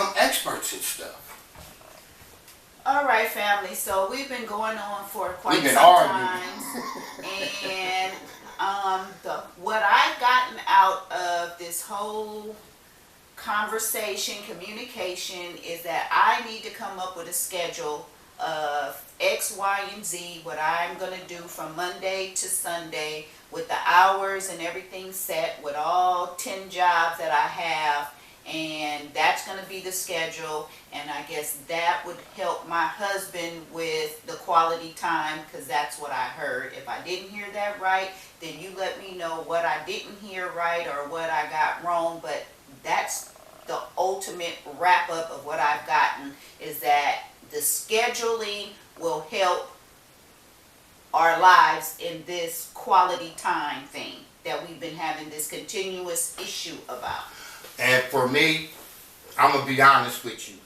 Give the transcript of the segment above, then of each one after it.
become experts at stuff. All right, family. So we've been going on for quite We've been some arguing. time, and what I've gotten out of this whole conversation, communication, is that I need to come up with a schedule of X, Y, and Z, what I'm going to do from Monday to Sunday with the hours and everything set with all 10 jobs that I have, and that's going to be the schedule. And I guess that would help my husband with the quality time, because that's what I heard. If I didn't hear that right, then you let me know what I didn't hear right or what I got wrong. But that's the ultimate wrap up of what I've gotten, is that the scheduling will help our lives in this quality time thing that we've been having this continuous issue about. And for me, I'm going to be honest with you,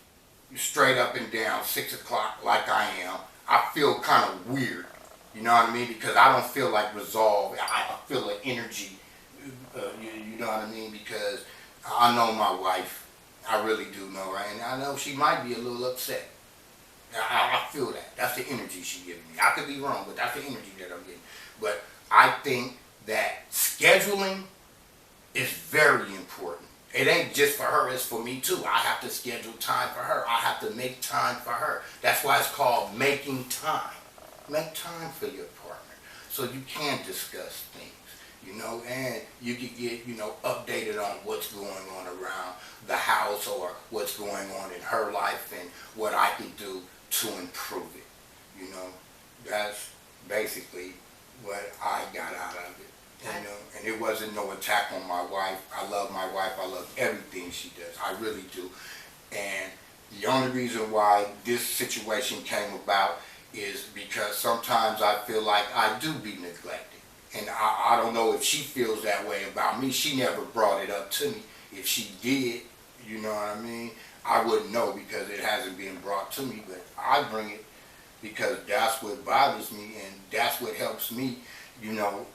straight up and down, 6 o'clock like I am, I feel kind of weird, you know what I mean, because I don't feel like resolve. I feel an energy, you know what I mean, because I know my wife, I really do know her, and I know she might be a little upset. I feel that. That's the energy she's giving me. I could be wrong, but that's the energy that I'm getting. But I think that scheduling is very important. It ain't just for her, it's for me too. I have to schedule time for her. I have to make time for her. That's why it's called making time. Make time for your partner so you can discuss things, you know, and you can get, you know, updated on what's going on around the house or what's going on in her life and what I can do to improve it. You know, that's basically what I got out of it. You know, and it wasn't no attack on my wife. I love my wife. I love everything she does. I really do. And the only reason why this situation came about is because sometimes I feel like I do be neglected. And I don't know if she feels that way about me. She never brought it up to me. If she did, you know what I mean, I wouldn't know because it hasn't been brought to me. But I bring it because that's what bothers me and that's what helps me, you know,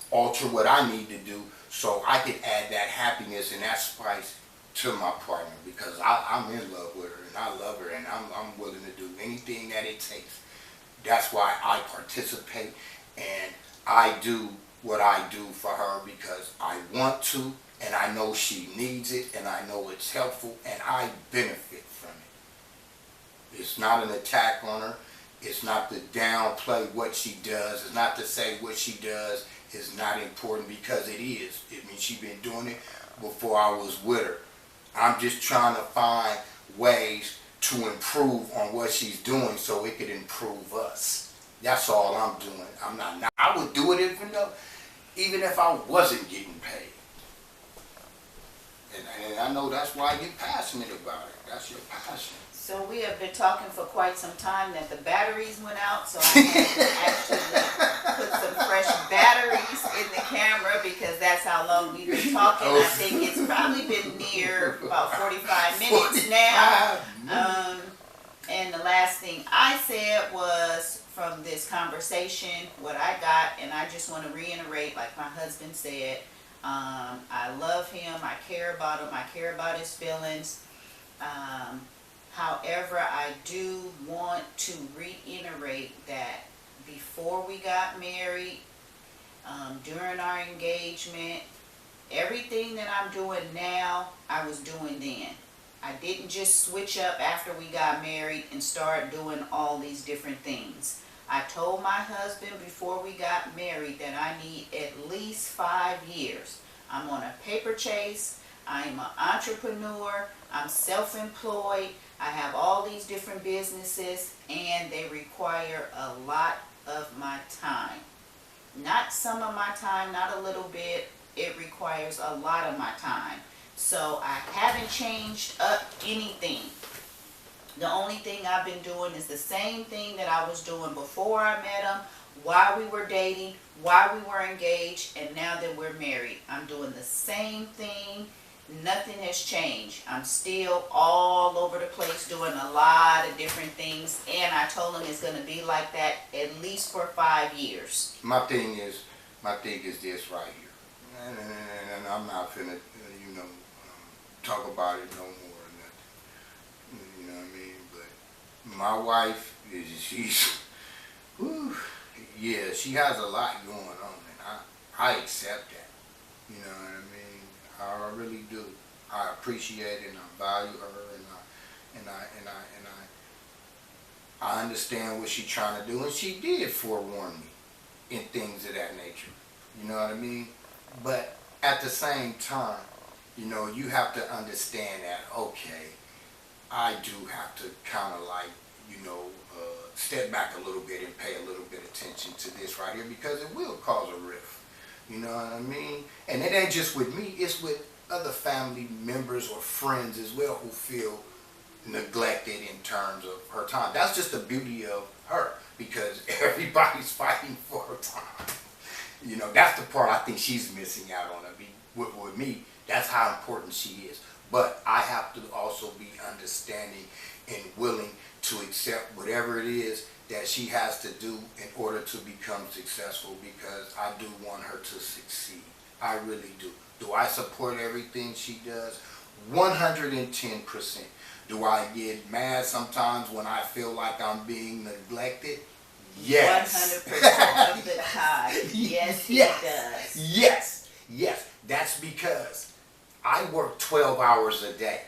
alter what I need to do so I can add that happiness and that spice to my partner, because I'm in love with her and I love her and I'm willing to do anything that it takes. That's why I participate and I do what I do for her because I want to, and I know she needs it, and I know it's helpful, and I benefit from it. It's not an attack on her. It's not to downplay what she does. It's not to say what she does is not important, because it is. I mean, she's been doing it before I was with her. I'm just trying to find ways to improve on what she's doing so it could improve us. That's all I'm doing. I would do it even if I wasn't getting paid. And I know that's why you're passionate about it. That's your passion. So we have been talking for quite some time that the batteries went out, so I had to actually put some fresh batteries in the camera, because that's how long we've been talking. I think it's probably been near about 45 minutes now. And the last thing I said was, from this conversation, what I got, and I just want to reiterate, like my husband said, I love him, I care about him, I care about his feelings. However, I do want to reiterate that before we got married, during our engagement, everything that I'm doing now, I was doing then. I didn't just switch up after we got married and start doing all these different things. I told my husband before we got married that I need at least 5 years. I'm on a paper chase. I'm an entrepreneur. I'm self-employed. I have all these different businesses, and they require a lot of my time. Not some of my time, not a little bit. It requires a lot of my time. So I haven't changed up anything. The only thing I've been doing is the same thing that I was doing before I met him, while we were dating, while we were engaged, and now that we're married. I'm doing the same thing. Nothing has changed. I'm still all over the place doing a lot of different things, and I told him it's going to be like that at least for 5 years. My thing is this right here, and I'm not finna, talk about it no more or nothing. My wife she's, whew, yeah, she has a lot going on, and I accept that. You know what I mean? I really do. I appreciate it and I value her, and I understand what she's trying to do, and she did forewarn me in things of that nature. You know what I mean? But at the same time, you have to understand that, okay, I do have to kind of like, step back a little bit and pay a little bit attention to this right here, because it will cause a rift. You know what I mean? And it ain't just with me, it's with other family members or friends as well who feel neglected in terms of her time. That's just the beauty of her, because everybody's fighting for her time. That's the part I think she's missing out on. With me, that's how important she is. But I have to also be understanding and willing to accept whatever it is that she has to do in order to become successful, because I do want her to succeed. I really do. Do I support everything she does? 110%. Do I get mad sometimes when I feel like I'm being neglected? Yes. 100% of the time. Yes, he does. Yes. That's because I work 12 hours a day.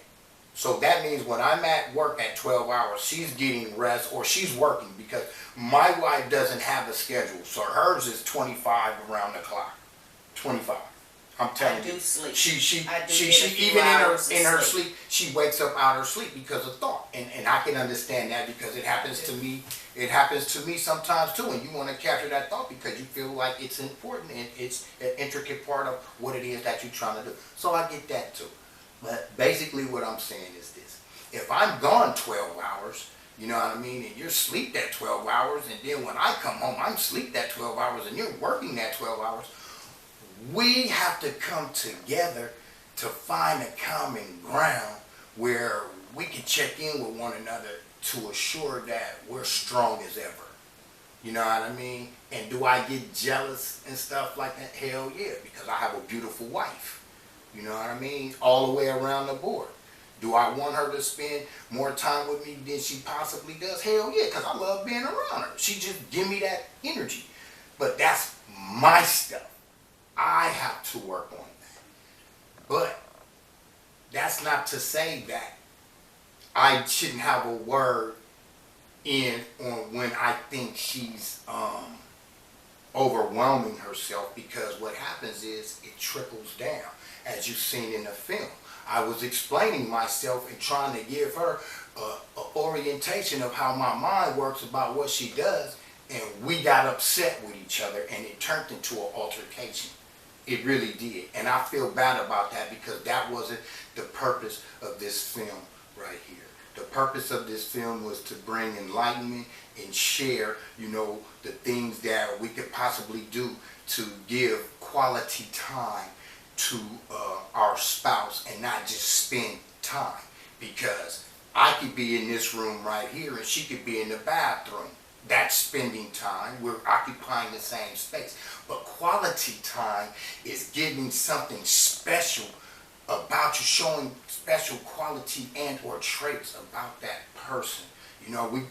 So that means when I'm at work at 12 hours, she's getting rest or she's working, because my wife doesn't have a schedule. So hers is 25 around the clock. 25. I'm telling you. I do sleep. She I do even in her sleep, she wakes up out of her sleep because of thought. And I can understand that, because it happens to me. It happens to me sometimes too, and you want to capture that thought because you feel like it's important and it's an intricate part of what it is that you're trying to do. So I get that too. But basically what I'm saying is this. If I'm gone 12 hours, you know what I mean, and you're asleep that 12 hours, and then when I come home, I'm asleep that 12 hours, and you're working that 12 hours, we have to come together to find a common ground where we can check in with one another to assure that we're strong as ever. You know what I mean? And do I get jealous and stuff like that? Hell yeah, because I have a beautiful wife. You know what I mean? All the way around the board. Do I want her to spend more time with me than she possibly does? Hell yeah, because I love being around her. She just give me that energy. But that's my stuff. I have to work on that. But that's not to say that I shouldn't have a word in on when I think she's overwhelming herself, because what happens is it trickles down, as you've seen in the film. I was explaining myself and trying to give her a orientation of how my mind works about what she does, and we got upset with each other, and it turned into an altercation. It really did. And I feel bad about that, because that wasn't the purpose of this film right here. The purpose of this film was to bring enlightenment and share, the things that we could possibly do to give quality time to our spouse, and not just spend time. Because I could be in this room right here and she could be in the bathroom. That's spending time. We're occupying the same space. But quality time is giving something special about you, showing special quality and or traits about that person.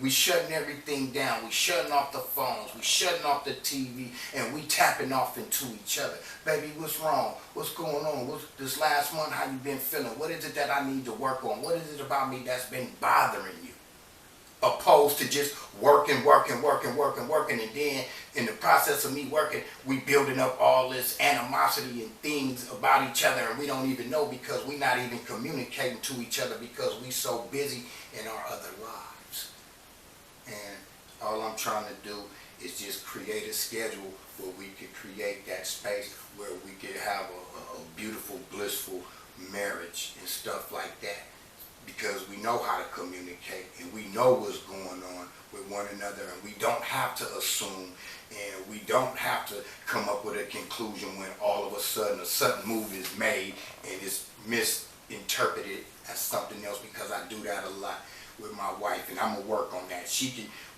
We shutting everything down. We shutting off the phones. We shutting off the TV, and we tapping off into each other. Baby, what's wrong? What's going on? This last month, how you been feeling? What is it that I need to work on? What is it about me that's been bothering you? Opposed to just working, and then in the process of me working, we building up all this animosity and things about each other, and we don't even know, because we're not even communicating to each other, because we so busy in our other lives. And all I'm trying to do is just create a schedule where we could create that space where we could have a beautiful, blissful marriage and stuff like that. Because we know how to communicate, and we know what's going on with one another, and we don't have to assume, and we don't have to come up with a conclusion when all of a sudden move is made and it's misinterpreted as something else, because I do that a lot with my wife, and I'm gonna work on that.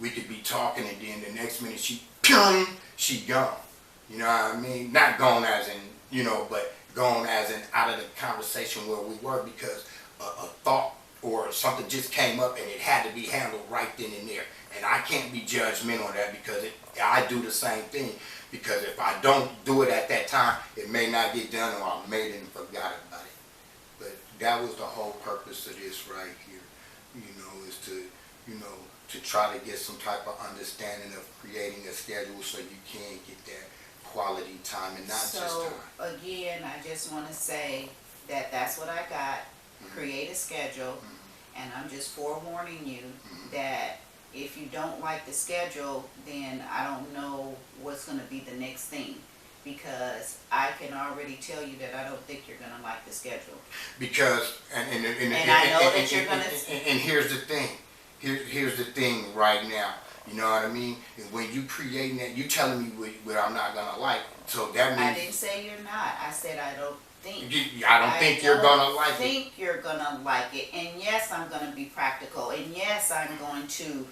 We could be talking, and then the next minute she gone. You know what I mean? Not gone as in, but gone as in out of the conversation where we were, because a thought or something just came up and it had to be handled right then and there. And I can't be judgmental on that because I do the same thing. Because if I don't do it at that time, it may not get done, or I made it and forgot about it. But that was the whole purpose of this right here, is to try to get some type of understanding of creating a schedule so you can get that quality time and not just time. So again, I just want to say that that's what I got. Create a schedule, and I'm just forewarning you that if you don't like the schedule, then I don't know what's going to be the next thing, because I can already tell you that I don't think you're going to like the schedule. Because and I know that you're going to. And here's the thing. Here's the thing right now. You know what I mean? When you creating that, you telling me what I'm not gonna like. So that means I didn't say you're not. I said I don't think. I don't think you're gonna like it. I think you're gonna like it. And yes, I'm gonna be practical. And yes, I'm going to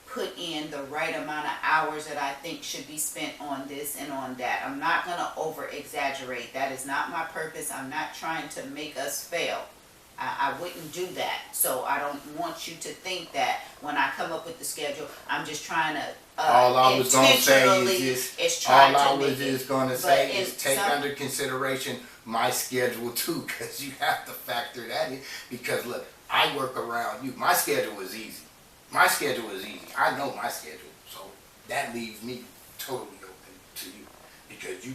put in the right amount of hours that I think should be spent on this and on that. I'm not gonna over exaggerate. That is not my purpose. I'm not trying to make us fail. I wouldn't do that. So I don't want you to think that when I come up with the schedule, I'm just trying to all I was going to say is this. All I was just going to say is take under consideration my schedule too, because you have to factor that in. Because look, I work around you. My schedule is easy. My schedule is easy. I know my schedule, so that leaves me totally open to you, because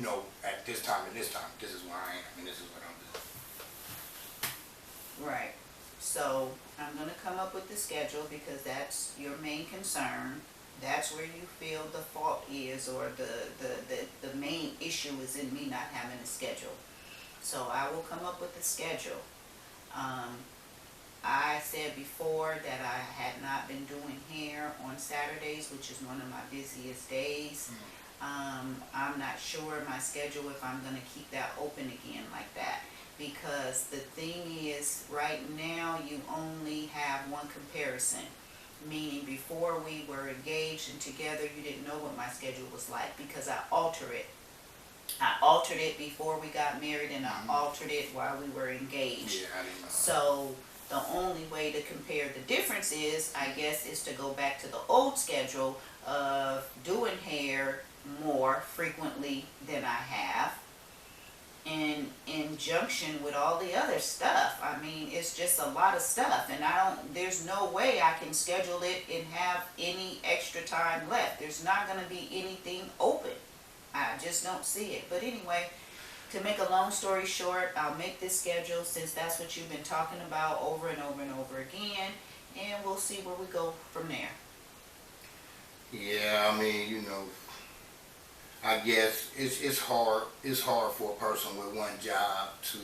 at this time and this time, this is where I am and this is what I'm doing. Right. So I'm going to come up with the schedule because that's your main concern. That's where you feel the fault is, or the main issue is in me not having a schedule. So I will come up with a schedule. I said before that I had not been doing hair on Saturdays, which is one of my busiest days. I'm not sure my schedule if I'm going to keep that open again like that. Because the thing is, right now you only have one comparison. Meaning before we were engaged and together, you didn't know what my schedule was like, because I alter it. I altered it before we got married, and I altered it while we were engaged. Yeah, I didn't know. So the only way to compare the difference is, I guess, is to go back to the old schedule of doing hair more frequently than I have, in conjunction with all the other stuff. I mean, it's just a lot of stuff, and there's no way I can schedule it and have any extra time left. There's not going to be anything open. I just don't see it. But anyway, to make a long story short, I'll make this schedule, since that's what you've been talking about over and over and over again, and we'll see where we go from there. Yeah, I mean, I guess it's hard. It's hard for a person with one job to,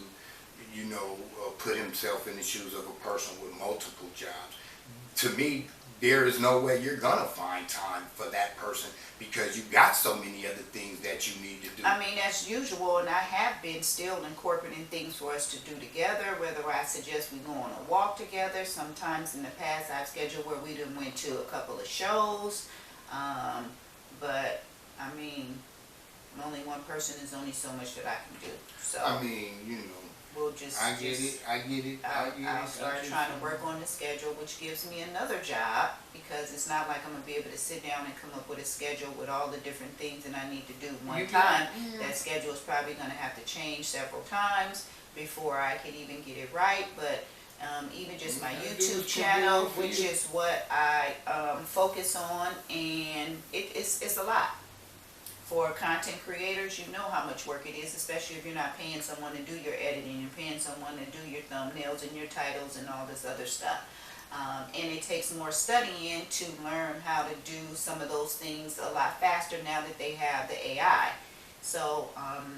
put himself in the shoes of a person with multiple jobs. To me, there is no way you're gonna find time for that person, because you got so many other things that you need to do. I mean, as usual, and I have been still incorporating things for us to do together, whether I suggest we go on a walk together. Sometimes in the past I've scheduled where we done went to a couple of shows, but I mean, only one person is only so much that I can do. So I mean, we'll just. I get it. I'll start trying to work on the schedule, which gives me another job, because it's not like I'm gonna be able to sit down and come up with a schedule with all the different things that I need to do one time. That schedule is probably gonna have to change several times before I can even get it right. But even just my YouTube channel, which is what I focus on, and it's a lot. For content creators, you know how much work it is, especially if you're not paying someone to do your editing, you're paying someone to do your thumbnails and your titles and all this other stuff. And it takes more studying to learn how to do some of those things a lot faster now that they have the AI. So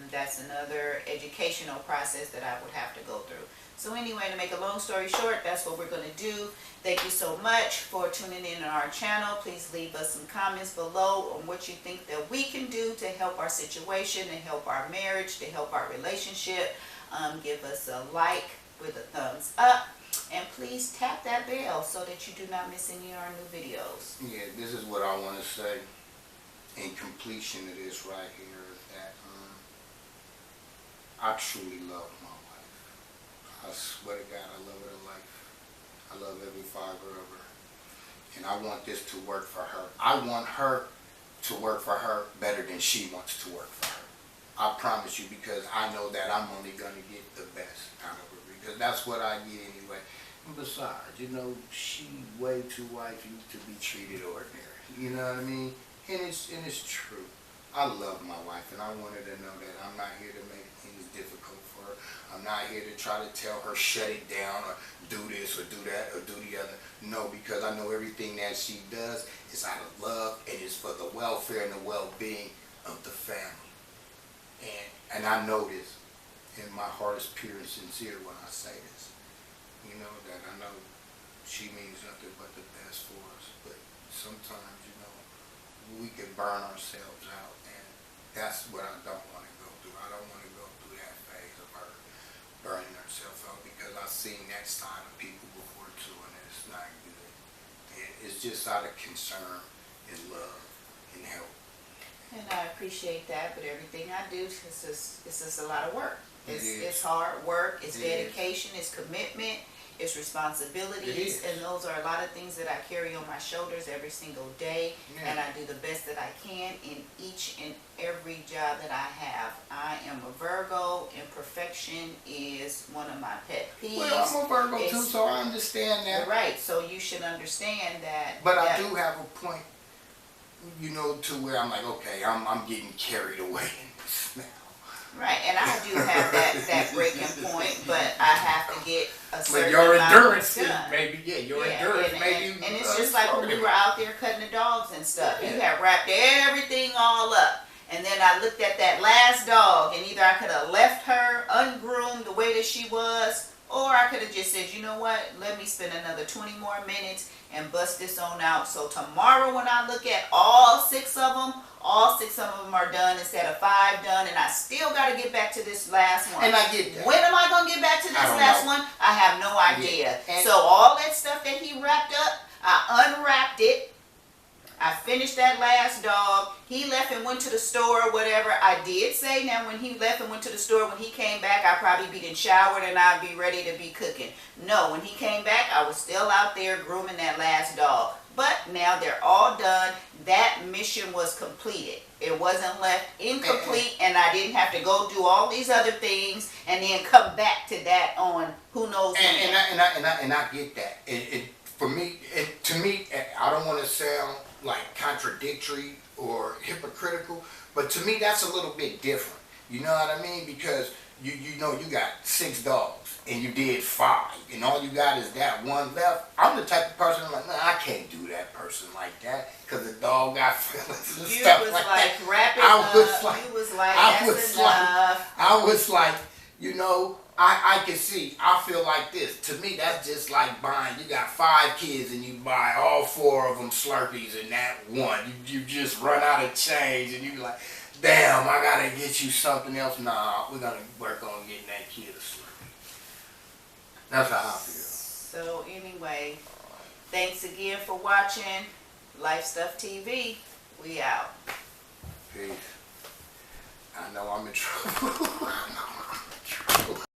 that's another educational process that I would have to go through. So anyway, to make a long story short, that's what we're going to do. Thank you so much for tuning in on our channel. Please leave us some comments below on what you think that we can do to help our situation, to help our marriage, to help our relationship. Give us a like with a thumbs up. And please tap that bell so that you do not miss any of our new videos. Yeah, this is what I want to say in completion of this right here, is that I truly love my wife. I swear to God, I love her to life. love every fiber of her. And I want this to work for her. I want her to work for her better than she wants to work for her. I promise you, because I know that I'm only going to get the best out of her, because that's what I get anyway. And besides, you know, she way too wifey to be treated ordinary. You know what I mean? And it's true. I love my wife, and I want her to know that I'm not here to make things difficult for her. I'm not here to try to tell her shut it down or do this or do that or do the other. No, because I know everything that she does is out of love and is for the welfare and the well-being of the family. And I know this, and my heart is pure and sincere when I say this. You know, that I know she means nothing but the best for us, but sometimes, you know, we can burn ourselves out, and that's what I don't want to go through. I don't want to go through that phase of her burning herself out, because I've seen that side of people before too, and it's not good. And it's just out of concern and love and help. And I appreciate that, but everything I do is just a lot of work. It's hard work, it's dedication, it's commitment, it's responsibilities, and those are a lot of things that I carry on my shoulders every single day, and I do the best that I can in each and every job that I have. I am a Virgo, and perfection is one of my pet peeves. Well, I'm a Virgo too, so I understand that. Right, so you should understand that. But I do have a point, you know, to where I'm like, okay, I'm getting carried away in this now. Right, and I do have that breaking point, but I have to get a certain But your amount endurance done. maybe, endurance maybe. And it's just like when we were out there cutting the dogs and stuff. You had wrapped everything all up. And then I looked at that last dog, and either I could have left her ungroomed the way that she was, or I could have just said, you know what, let me spend another 20 more minutes and bust this on out. So tomorrow when I look at all six of them are done instead of 5 done, and I still got to get back to this last one. And I get that. When am I going to get back to this last one? I have no idea. So all that stuff that he wrapped up, I unwrapped it. I finished that last dog. He left and went to the store or whatever. I did say now when he left and went to the store, when he came back, I'd probably be showered and I'd be ready to be cooking. No, when he came back, I was still out there grooming that last dog. But now they're all done. That mission was completed. It wasn't left incomplete, and I didn't have to go do all these other things and then come back to that on who knows when. And I get that. To me, I don't want to sound like contradictory or hypocritical, but to me that's a little bit different. You know what I mean? Because you know you got 6 dogs and you did 5, and all you got is that one left. I'm the type of person I'm like, no, I can't do that person like that, because the dog got feelings and stuff like that. Wrap it up. You was like, that's enough. I was like, you know, I can see, I feel like this. To me, that's just like buying, you got 5 kids and you buy all 4 of them Slurpees and that one. You just run out of change and you be like, damn, I gotta get you something else. Nah, we're gonna work on getting that kid a Slurpee. That's how I feel. So anyway, thanks again for watching Life Stuff TV. We out. Peace. I know I'm in trouble. I know I'm in trouble.